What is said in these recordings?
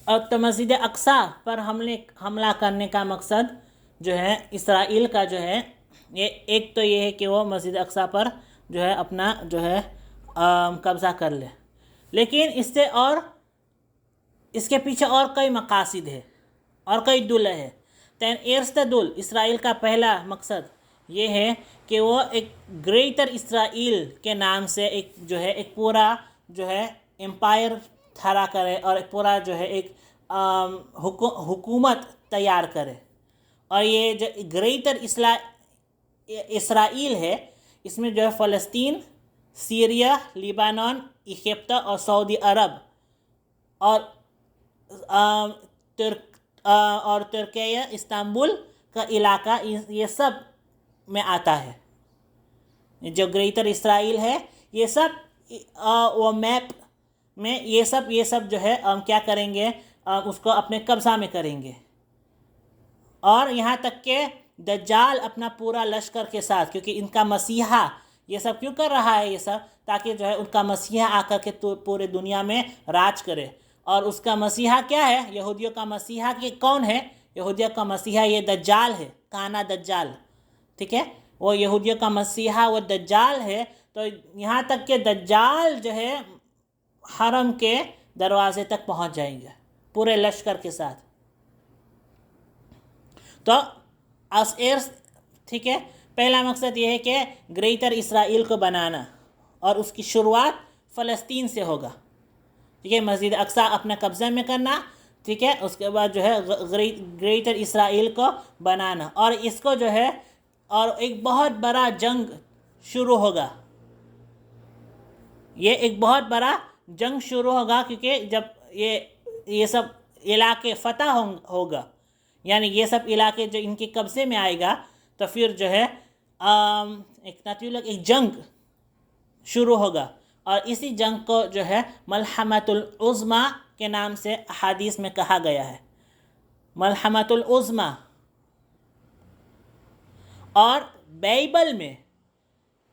اور تو مسجد اقصیٰ پر حملہ کرنے کا مقصد جو ہے اسرائیل کا جو ہے یہ ایک تو یہ ہے کہ وہ مسجد اقصیٰ پر جو ہے اپنا جو ہے قبضہ کر لے، لیکن اس سے اور اس کے پیچھے اور کئی مقاصد ہے اور کئی دل ہے۔ تین ایرسٹ دل اسرائیل کا پہلا مقصد یہ ہے کہ وہ ایک گریٹر اسرائیل کے نام سے ایک جو ہے ایک پورا جو ہے امپائر کھڑا کرے اور ایک پورا جو ہے ایک حکومت تیار کرے۔ اور یہ جو گریٹر اسرائیل ہے اس میں جو ہے فلسطین، سیریا، لیبنان، ایجپٹ اور سعودی عرب اور ترکیہ استنبول کا علاقہ یہ سب میں آتا ہے۔ جو گریٹر اسرائیل ہے یہ سب وہ میپ میں یہ سب جو ہے کیا کریں گے، اس کو اپنے قبضہ میں کریں گے۔ اور یہاں تک کہ دجال اپنا پورا لشکر کے ساتھ، کیونکہ ان کا مسیحا یہ سب کیوں کر رہا ہے، یہ سب تاکہ جو ہے ان کا مسیحا آ کر کے پورے دنیا میں راج کرے۔ اور اس کا مسیحا کیا ہے؟ یہودیوں کا مسیحا کہ کون ہے؟ یہودیوں کا مسیحا یہ دجال ہے، کانا دجال، ٹھیک ہے؟ وہ یہودیوں کا مسیحا وہ دجال ہے۔ تو یہاں تک کہ دجال جو ہے حرم کے دروازے تک پہنچ جائیں گے پورے لشکر کے ساتھ۔ تو ٹھیک ہے، پہلا مقصد یہ ہے کہ گریٹر اسرائیل کو بنانا، اور اس کی شروعات فلسطین سے ہوگا، ٹھیک ہے؟ مسجد اقصیٰ اپنے قبضے میں کرنا، ٹھیک ہے؟ اس کے بعد جو ہے گریٹر اسرائیل کو بنانا، اور اس کو جو ہے اور ایک بہت بڑا جنگ شروع ہوگا۔ یہ ایک بہت بڑا جنگ شروع ہوگا، کیونکہ جب یہ سب علاقے فتح ہوگا، یعنی یہ سب علاقے جو ان کے قبضے میں آئے گا، تو پھر جو ہے ایک جنگ شروع ہوگا، اور اسی جنگ کو جو ہے ملحمۃ العظمیٰ کے نام سے احادیث میں کہا گیا ہے، ملحمۃ العظمیٰ۔ اور بائبل میں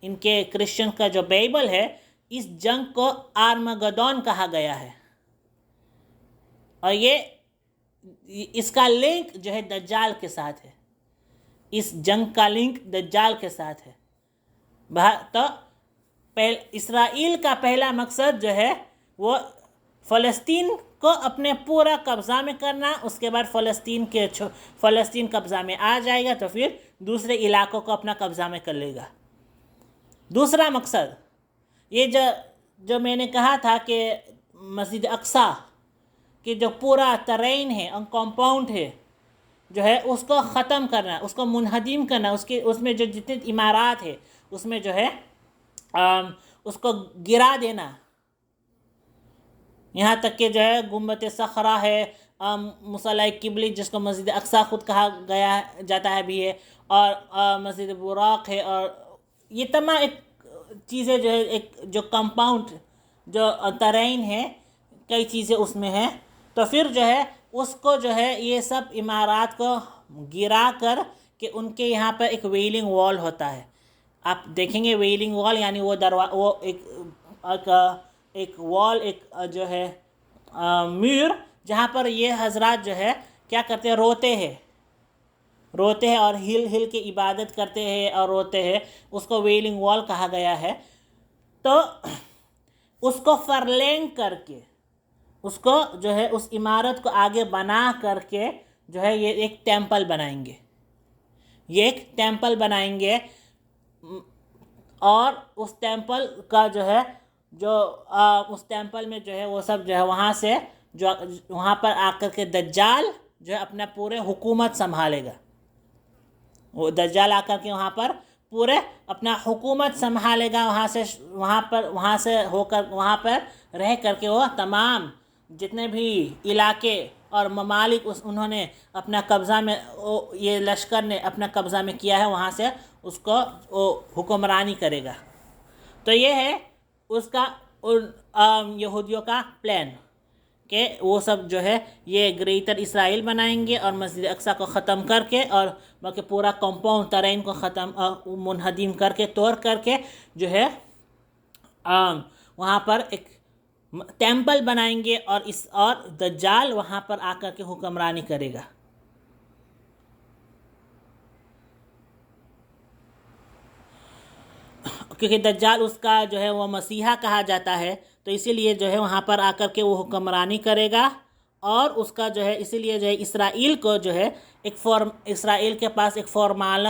ان کے کرسچن کا جو بائبل ہے اس جنگ کو آرمگدون کہا گیا ہے، اور اس کا لنک جو ہے دجال کے ساتھ ہے، اس جنگ کا لنک دجال کے ساتھ ہے۔ تو اسرائیل کا پہلا مقصد جو ہے وہ فلسطین کو اپنے پورا قبضہ میں کرنا، اس کے بعد فلسطین قبضہ میں آ جائے گا تو پھر دوسرے علاقوں کو اپنا قبضہ میں کر لے گا۔ دوسرا مقصد یہ جو میں نے کہا تھا کہ مسجد اقصیٰ کہ جو پورا ترین ہے اور کمپاؤنڈ ہے جو ہے اس کو ختم کرنا، اس کو منہدم کرنا، اس میں جو جتنے عمارات ہے اس میں جو ہے اس کو گرا دینا، یہاں تک کہ جو ہے گنبد صخرہ ہے، مصلی قبلی جس کو مسجد اقصیٰ خود کہا جاتا ہے بھی ہے، اور مسجد براق ہے، اور یہ تمام ایک چیزیں جو ہے ایک جو کمپاؤنڈ جو ترین ہے کئی چیزیں اس میں ہیں، تو پھر جو ہے اس کو جو ہے یہ سب عمارات کو گرا کر کہ ان کے یہاں پر ایک ویلنگ وال ہوتا ہے، آپ دیکھیں گے ویلنگ وال یعنی وہ ایک وال ایک جو ہے میر جہاں پر یہ حضرات جو ہے کیا کرتے ہیں، روتے ہیں اور ہل کے عبادت کرتے ہیں اور روتے ہیں، اس کو ویلنگ وال کہا گیا ہے۔ تو اس کو فرلینگ کر کے اس کو جو ہے اس عمارت کو آگے بنا کر کے جو ہے یہ ایک ٹیمپل بنائیں گے، اور اس ٹیمپل کا جو ہے اس ٹیمپل میں جو ہے وہ سب جو ہے وہاں پر آ کر کے دجال جو ہے اپنا پورے حکومت سنبھالے گا، وہ دجال آ کر کے وہاں پر پورے اپنا حکومت سنبھالے گا، وہاں سے ہو کر وہاں پر رہ کر کے وہ تمام جتنے بھی علاقے اور ممالک انہوں نے اپنا قبضہ میں یہ لشکر نے اپنا قبضہ میں کیا ہے وہاں سے اس کو حکمرانی کرے گا۔ تو یہ ہے اس کا یہودیوں کا پلان کہ وہ سب جو ہے یہ گریٹر اسرائیل بنائیں گے اور مسجد اقصیٰ کو ختم کر کے اور باقی پورا کمپاؤنڈ ترین کو منہدم کر کے توڑ کر کے جو ہے وہاں پر ایک ٹیمپل بنائیں گے اور دجال وہاں پر آ کر کے حکمرانی کرے گا. کیونکہ دجال اس کا جو ہے وہ مسیحا کہا جاتا ہے، تو اسی لیے جو ہے وہاں پر آ کر کے وہ حکمرانی کرے گا. اور اس کا جو ہے اسی لیے جو ہے اسرائیل کو جو ہے اسرائیل کے پاس ایک فارمالہ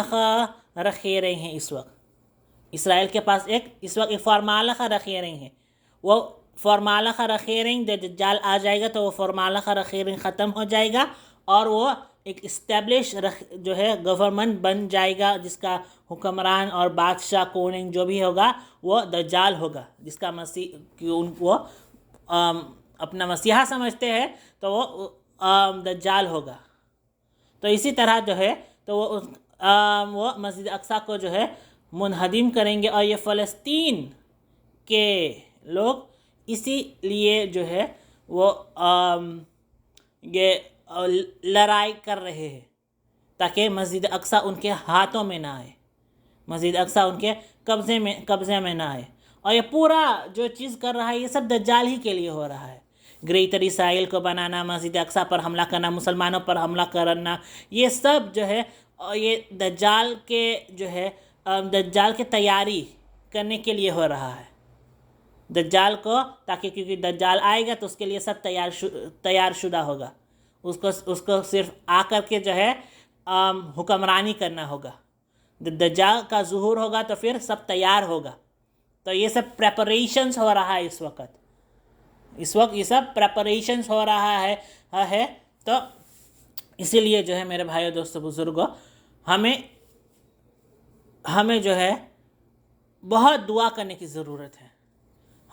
رکھے رہے ہیں اس وقت. اسرائیل کے پاس اس وقت ایک فارمالہ رکھے رہے ہیں. وہ فارمالہ رکھے رہے ہیں، دجال آ جائے گا تو وہ فارمالہ رکھے رہے ختم ہو جائے گا، اور وہ ایک اسٹیبلش جو ہے گورنمنٹ بن جائے گا، جس کا حکمران اور بادشاہ کوننگ جو بھی ہوگا وہ دجال ہوگا، جس کا وہ اپنا مسیحا سمجھتے ہیں تو وہ دجال ہوگا. تو اسی طرح جو ہے تو وہ مسجد اقصیٰ کو جو ہے منہدم کریں گے. اور یہ فلسطین کے لوگ اسی لیے جو ہے وہ یہ لڑائی کر رہے ہیں تاکہ مسجد اقصیٰ ان کے ہاتھوں میں نہ آئے، مسجد اقصیٰ ان کے قبضے میں نہ آئے. اور یہ پورا جو چیز کر رہا ہے یہ سب دجال ہی کے لیے ہو رہا ہے. گریٹر اسرائیل کو بنانا، مسجد اقصیٰ پر حملہ کرنا، مسلمانوں پر حملہ کرنا، یہ سب جو ہے یہ دجال کے جو ہے دجال کی تیاری کرنے کے لیے ہو رہا ہے. دجال کو تاکہ کیونکہ دجال آئے گا تو اس کے لیے سب تیار شدہ ہوگا. اس کو صرف آ کر کے جو ہے حکمرانی کرنا ہوگا. دجال کا ظہور ہوگا تو پھر سب تیار ہوگا. تو یہ سب پریپریشنز ہو رہا ہے اس وقت یہ سب پریپریشنز ہو رہا ہے. تو اسی لیے جو ہے میرے بھائیو دوستو بزرگوں، ہمیں جو ہے بہت دعا کرنے کی ضرورت ہے.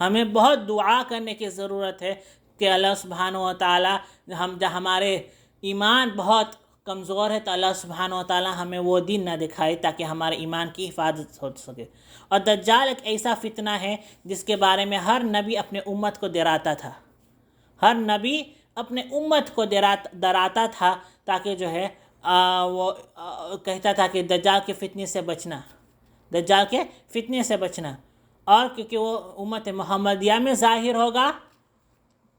ہمیں بہت دعا کرنے کی ضرورت ہے کہ اللہ سبحانہ و تعالی ہمارے ایمان بہت کمزور ہے تو اللہ سبحانہ و تعالی ہمیں وہ دین نہ دکھائے تاکہ ہمارے ایمان کی حفاظت ہو سکے. اور دجال ایک ایسا فتنہ ہے جس کے بارے میں ہر نبی اپنے امت کو ڈراتا تھا. ہر نبی اپنے امت کو ڈراتا تھا تاکہ جو ہے وہ کہتا تھا کہ دجال کے فتنے سے بچنا. اور کیونکہ وہ امت محمدیہ میں ظاہر ہوگا،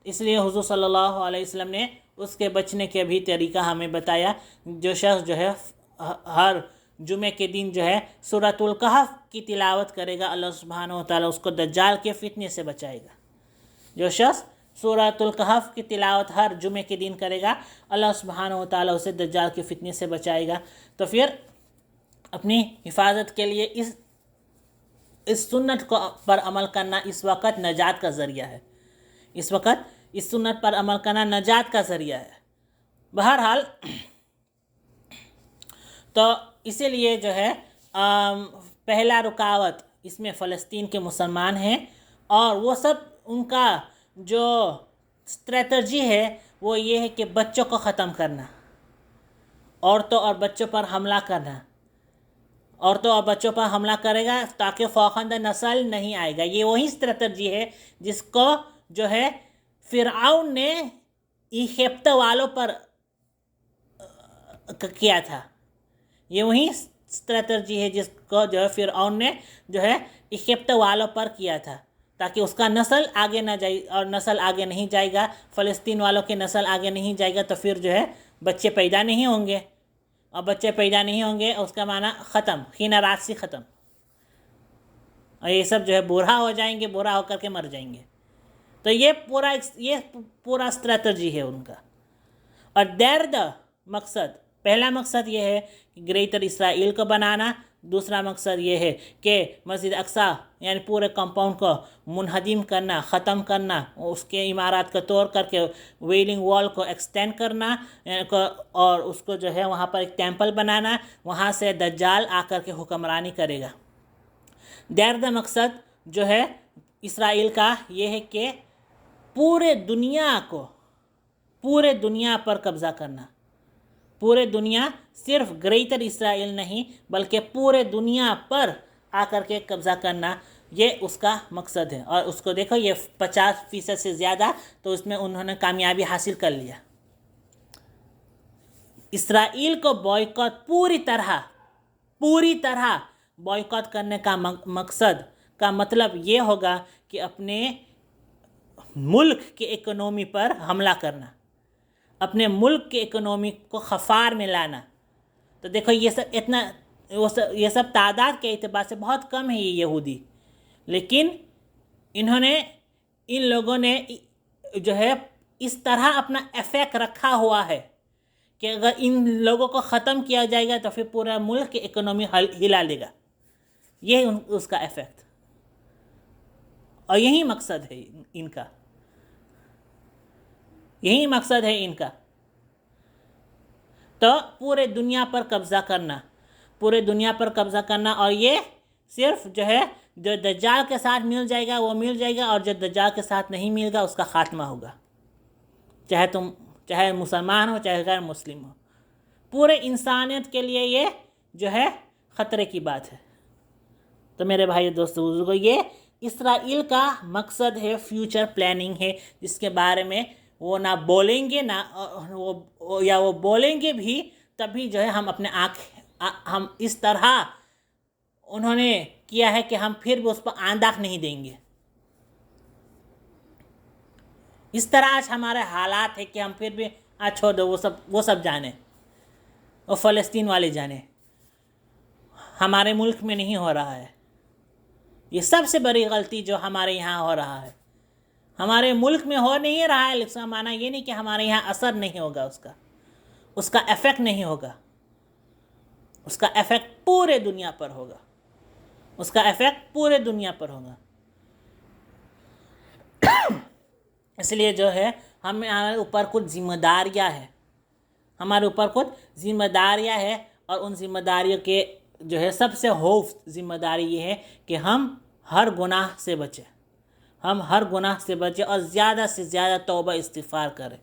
اس لیے حضور صلی اللہ علیہ وسلم نے اس کے بچنے کے بھی طریقہ ہمیں بتایا. جو شخص جو ہے ہر جمعے کے دن جو ہے سورۃ الکہف کی تلاوت کرے گا، اللہ سبحانہ و تعالیٰ اس کو دجال کے فتنے سے بچائے گا. جو شخص سورۃ الکہف کی تلاوت ہر جمعے کے دن کرے گا، اللہ سبحانہ و تعالیٰ اسے دجال کے فتنے سے بچائے گا. تو پھر اپنی حفاظت کے لیے اس سنت پر عمل کرنا اس وقت نجات کا ذریعہ ہے. اس سنت پر عمل کرنا نجات کا ذریعہ ہے. بہرحال تو اسی لیے جو ہے پہلا رکاوٹ اس میں فلسطین کے مسلمان ہیں، اور وہ سب ان کا جو اسٹریٹجی ہے وہ یہ ہے کہ بچوں کو ختم کرنا، عورتوں اور بچوں پر حملہ کرنا. عورتوں اور بچوں پر حملہ کرے گا تاکہ فوقندہ نسل نہیں آئے گا. یہ وہی اسٹریٹجی ہے جس کو جو ہے فرعون نے ایجپٹ والوں پر کیا تھا. یہ وہی اسٹریٹجی ہے جس کو جو ہے فرعون نے جو ہے ایجپٹ والوں پر کیا تھا تاکہ اس کا نسل آگے نہ جائے، اور نسل آگے نہیں جائے گا، فلسطین والوں کے نسل آگے نہیں جائے گا تو پھر جو ہے بچے پیدا نہیں ہوں گے، اور بچے پیدا نہیں ہوں گے اس کا معنی ختم، خینہ راسی ختم، اور یہ سب جو ہے بوڑھا ہو جائیں گے، بوڑھا ہو کر کے مر جائیں گے. تو یہ پورا اسٹریٹجی ہے ان کا. اور مقصد، پہلا مقصد یہ ہے کہ گریٹر اسرائیل کو بنانا. دوسرا مقصد یہ ہے کہ مسجد اقصیٰ یعنی پورے کمپاؤنڈ کو منہدم کرنا، ختم کرنا، اس کے عمارات کو توڑ کر کے ویلنگ وال کو ایکسٹینڈ کرنا، اور اس کو جو ہے وہاں پر ایک ٹیمپل بنانا، وہاں سے دجال آ کر کے حکمرانی کرے گا. مقصد جو ہے اسرائیل کا یہ ہے کہ پورے دنیا پر قبضہ کرنا. پورے دنیا، صرف گریٹر اسرائیل نہیں بلکہ پورے دنیا پر آ کر کے قبضہ کرنا، یہ اس کا مقصد ہے. اور اس کو دیکھو یہ 50% سے زیادہ، تو اس میں انہوں نے کامیابی حاصل کر لیا. اسرائیل کو بائیکاٹ پوری طرح بائیکاٹ کرنے کا مقصد کا مطلب یہ ہوگا کہ اپنے ملک کے اکنومی پر حملہ کرنا، اپنے ملک کے اکنومی کو خفار میں لانا. تو دیکھو یہ سب یہ سب تعداد کے اعتبار سے بہت کم ہے یہ یہودی، لیکن ان لوگوں نے جو ہے اس طرح اپنا افیکٹ رکھا ہوا ہے کہ اگر ان لوگوں کو ختم کیا جائے گا تو پھر پورا ملک کی اکنومی ہلا لے گا. یہ اس کا افیکٹ، اور یہی مقصد ہے ان کا، یہی مقصد ہے ان کا. تو پورے دنیا پر قبضہ کرنا، پورے دنیا پر قبضہ کرنا، اور یہ صرف جو ہے جو دجال کے ساتھ مل جائے گا وہ مل جائے گا، اور جو دجال کے ساتھ نہیں مل گا اس کا خاتمہ ہوگا، چاہے مسلمان ہو چاہے غیر مسلم ہو. پورے انسانیت کے لیے یہ جو ہے خطرے کی بات ہے. تو میرے بھائی دوستو بزرگو، یہ اسرائیل کا مقصد ہے، فیوچر پلاننگ ہے، جس کے بارے میں وہ نہ بولیں گے، نہ وہ بولیں گے بھی تب بھی جو ہے ہم اس طرح انہوں نے کیا ہے کہ ہم پھر بھی اس پر آنداخ نہیں دیں گے. اس طرح آج ہمارے حالات ہے کہ ہم پھر بھی چھوڑ دو، وہ سب جانے، وہ فلسطین والے جانے، ہمارے ملک میں نہیں ہو رہا ہے. یہ سب سے بڑی غلطی جو ہمارے یہاں ہو رہا ہے، ہمارے ملک میں ہو نہیں رہا ہے، لیکن معنی یہ نہیں کہ ہمارے یہاں اثر نہیں ہوگا، اس کا افیکٹ نہیں ہوگا، اس کا افیکٹ پورے دنیا پر ہوگا، اس کا افیکٹ پورے دنیا پر ہوگا. اس لیے جو ہے ہمارے اوپر کچھ ذمہ داریاں ہیں، ہمارے اوپر کچھ ذمہ داریاں ہیں، اور ان ذمہ داریوں کے جو ہے سب سے خوف ذمہ داری یہ ہے کہ ہم ہر گناہ سے بچیں، ہم ہر گناہ سے بچیں، اور زیادہ سے زیادہ توبہ استغفار کریں.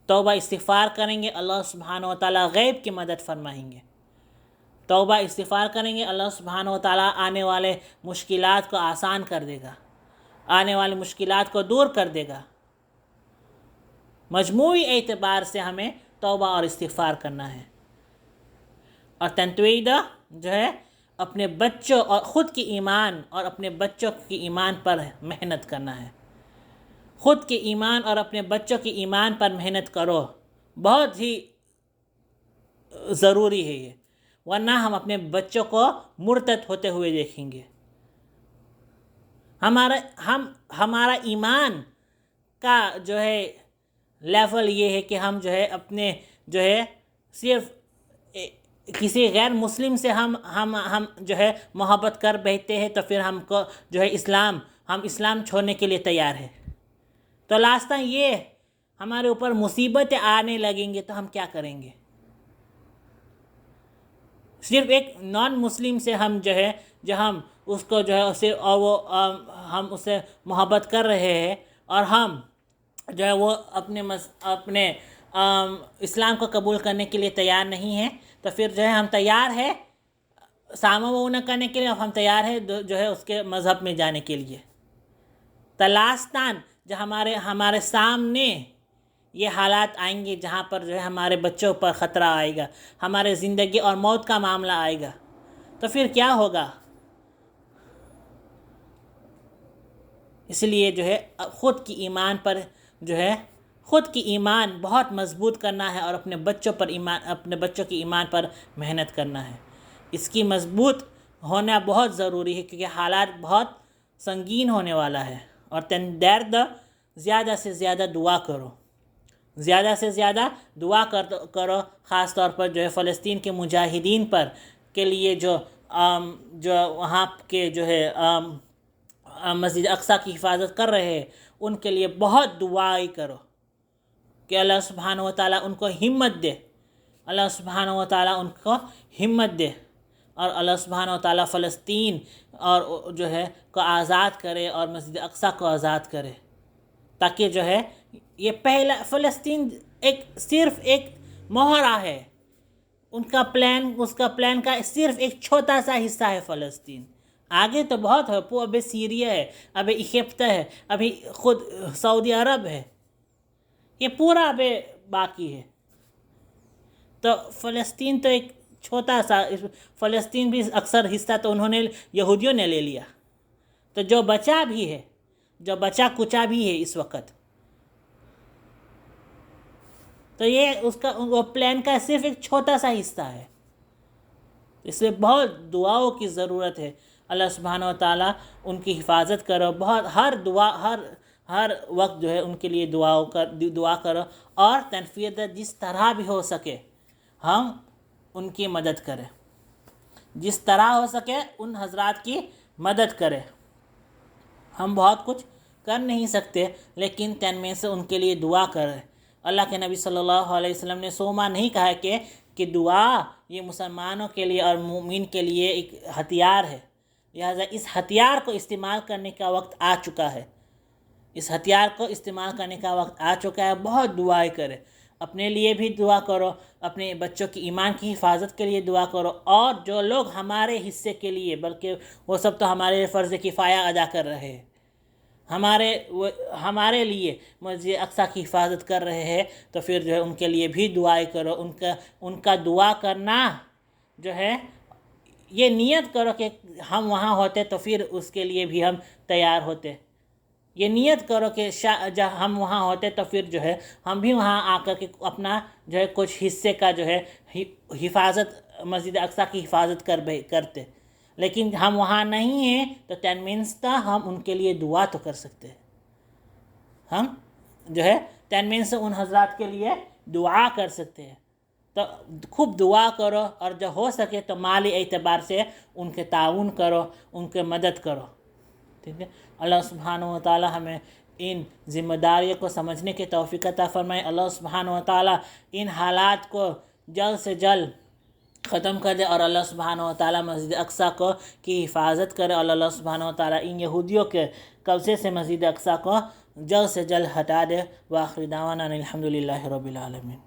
توبہ استغفار کریں گے اللہ سبحانہ و تعالیٰ غیب کی مدد فرمائیں گے. توبہ استغفار کریں گے اللہ سبحانہ و تعالیٰ آنے والے مشکلات کو آسان کر دے گا، آنے والی مشکلات کو دور کر دے گا. مجموعی اعتبار سے ہمیں توبہ اور استغفار کرنا ہے، اور تنتویدہ جو ہے اپنے بچوں اور خود کی ایمان اور اپنے بچوں کی ایمان پر محنت کرنا ہے. خود کے ایمان اور اپنے بچوں کی ایمان پر محنت کرو، بہت ہی ضروری ہے یہ، ورنہ ہم اپنے بچوں کو مرتد ہوتے ہوئے دیکھیں گے. ہمارا ایمان کا جو ہے لیول یہ ہے کہ ہم جو ہے اپنے جو ہے صرف کسی غیر مسلم سے ہم جو ہے محبت کر بیٹھتے ہیں، تو پھر ہم کو جو ہے ہم اسلام چھوڑنے کے لیے تیار ہیں. تو لاستہ یہ ہمارے اوپر مصیبتیں آنے لگیں گے تو ہم کیا کریں گے؟ صرف ایک نان مسلم سے ہم جو ہے ہم اس کو جو ہے ہم اس سے محبت کر رہے ہیں، اور ہم جو ہے وہ اپنے اسلام کو قبول کرنے کے لیے تیار نہیں ہیں، تو پھر جو ہے ہم تیار ہے ساموں نہ کرنے کے لیے، اب ہم تیار ہے جو ہے اس کے مذہب میں جانے کے لیے. تلاستان جو ہمارے سامنے یہ حالات آئیں گے جہاں پر جو ہے ہمارے بچوں پر خطرہ آئے گا، ہمارے زندگی اور موت کا معاملہ آئے گا، تو پھر کیا ہوگا؟ اس لیے جو ہے خود کی ایمان پر جو ہے خود کی ایمان بہت مضبوط کرنا ہے، اور اپنے بچوں کی ایمان پر محنت کرنا ہے. اس کی مضبوط ہونا بہت ضروری ہے، کیونکہ حالات بہت سنگین ہونے والا ہے. اور زیادہ سے زیادہ دعا کرو، زیادہ سے زیادہ دعا کرو، خاص طور پر جو ہے فلسطین کے مجاہدین پر کے لیے جو وہاں کے جو ہے مسجد اقصیٰ کی حفاظت کر رہے ہیں، ان کے لیے بہت دعائی کرو کہ اللہ سبحانہ و تعالیٰ ان کو ہمت دے، اللہ سبحانہ و تعالیٰ ان کو ہمت دے، اور اللہ سبحانہ و تعالیٰ فلسطین اور جو ہے کو آزاد کرے، اور مسجد اقصیٰ کو آزاد کرے، تاکہ جو ہے یہ پہلا فلسطین صرف ایک مہرہ ہے، اس کا پلان کا صرف ایک چھوٹا سا حصہ ہے فلسطین. آگے تو بہت ہے، ابھی سیریا ہے، ابھی ایجپٹ ہے، ابھی خود سعودی عرب ہے، یہ پورا ابھی باقی ہے. تو فلسطین تو ایک چھوٹا سا، فلسطین بھی اکثر حصہ تو انہوں نے یہودیوں نے لے لیا، تو جو بچا بھی ہے جو بچا کچا بھی ہے اس وقت. تو یہ اس کا وہ پلان کا صرف ایک چھوٹا سا حصہ ہے. اس لیے بہت دعاؤں کی ضرورت ہے. اللہ سبحانہ و تعالیٰ ان کی حفاظت کرو. بہت ہر وقت جو ہے ان کے لیے دعا کرو، اور تنفیذ جس طرح بھی ہو سکے ہم ان کی مدد کریں. جس طرح ہو سکے ان حضرات کی مدد کریں. ہم بہت کچھ کر نہیں سکتے، لیکن تن میں سے ان کے لیے دعا کریں. اللہ کے نبی صلی اللہ علیہ وسلم نے سوما نہیں کہا کہ دعا یہ مسلمانوں کے لیے اور مومن کے لیے ایک ہتھیار ہے، لہذا اس ہتھیار کو استعمال کرنے کا وقت آ چکا ہے. اس ہتھیار کو استعمال کرنے کا وقت آ چکا ہے. بہت دعائیں کرے. اپنے لیے بھی دعا کرو، اپنے بچوں کی ایمان کی حفاظت کے لیے دعا کرو، اور جو لوگ ہمارے حصے کے لیے، بلکہ وہ سب تو ہمارے فرض کفایہ ادا کر رہے ہیں، ہمارے لیے مسجد اقصیٰ کی حفاظت کر رہے ہیں، تو پھر جو ہے ان کے لیے بھی دعائیں کرو. ان کا دعا کرنا جو ہے، یہ نیت کرو کہ ہم وہاں ہوتے تو پھر اس کے لیے بھی ہم تیار ہوتے. یہ نیت کرو کہ جب ہم وہاں ہوتے تو پھر جو ہے ہم بھی وہاں آ کر کے اپنا جو ہے کچھ حصے کا جو ہے حفاظت، مسجد اقصیٰ کی حفاظت کرتے. لیکن ہم وہاں نہیں ہیں تو تن مینستا ہم ان کے لیے دعا تو کر سکتے ہیں. ہم جو ہے تن مین سے ان حضرات کے لیے دعا کر سکتے ہیں. تو خوب دعا کرو، اور جو ہو سکے تو مالی اعتبار سے ان کے تعاون کرو، ان کے مدد کرو. ٹھیک ہے. اللہ سبحانہ و تعالی ہمیں ان ذمہ داریوں کو سمجھنے کی توفیق عطا فرمائے. اللہ سبحانہ و تعالی ان حالات کو جلد سے جلد ختم کر دے، اور اللہ سبحانہ و تعالی مسجد اقصیٰ کی حفاظت کرے، اور اللہ سبحانہ و تعالی ان یہودیوں کے قبضے سے مسجد اقصیٰ کو جلد سے جلد ہٹا دے. وآخر دعوانا الحمدللہ رب العالمین.